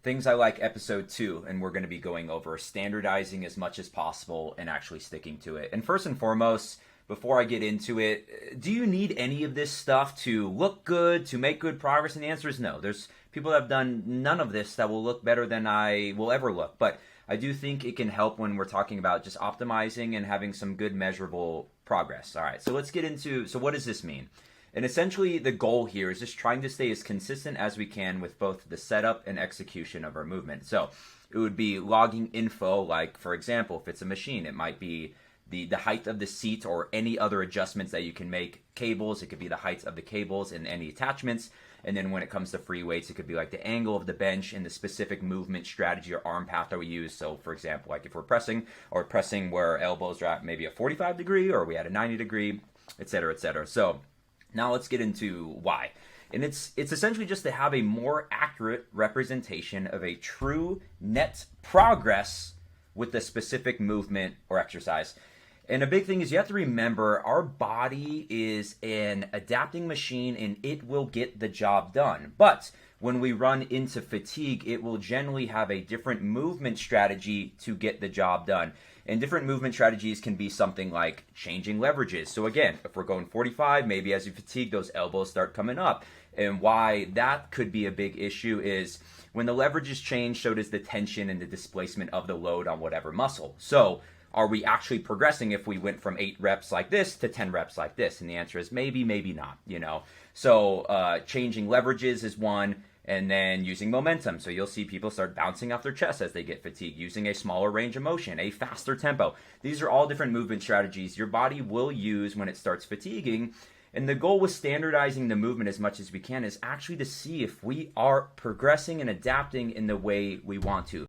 Things I like episode 2, and we're going to be going over standardizing as much as possible and actually sticking to it. And first and foremost, before I get into it, do you need any of this stuff to look good, to make good progress? And the answer is no. There's people that have done none of this that will look better than I will ever look. But I do think it can help when we're talking about just optimizing and having some good measurable progress. All right, so let's get into, so what does this mean? And essentially, the goal here is just trying to stay as consistent as we can with both the setup and execution of our movement. So it would be logging info, like, for example, if it's a machine, it might be the height of the seat or any other adjustments that you can make. Cables, it could be the height of the cables and any attachments. And then when it comes to free weights, it could be like the angle of the bench and the specific movement strategy or arm path that we use. So, for example, like if we're pressing where our elbows are at maybe a 45 degree or we had a 90 degree, et cetera, et cetera. So now let's get into why. And it's essentially just to have a more accurate representation of a true net progress with the specific movement or exercise. And a big thing is you have to remember our body is an adapting machine and it will get the job done. But when we run into fatigue, it will generally have a different movement strategy to get the job done. And different movement strategies can be something like changing leverages. So again, if we're going 45, maybe as you fatigue, those elbows start coming up. And why that could be a big issue is when the leverages change, so does the tension and the displacement of the load on whatever muscle. So are we actually progressing if we went from 8 reps like this to 10 reps like this? And the answer is maybe, maybe not, So changing leverages is one, and then using momentum. So you'll see people start bouncing off their chest as they get fatigued, using a smaller range of motion, a faster tempo. These are all different movement strategies your body will use when it starts fatiguing. And the goal with standardizing the movement as much as we can is actually to see if we are progressing and adapting in the way we want to.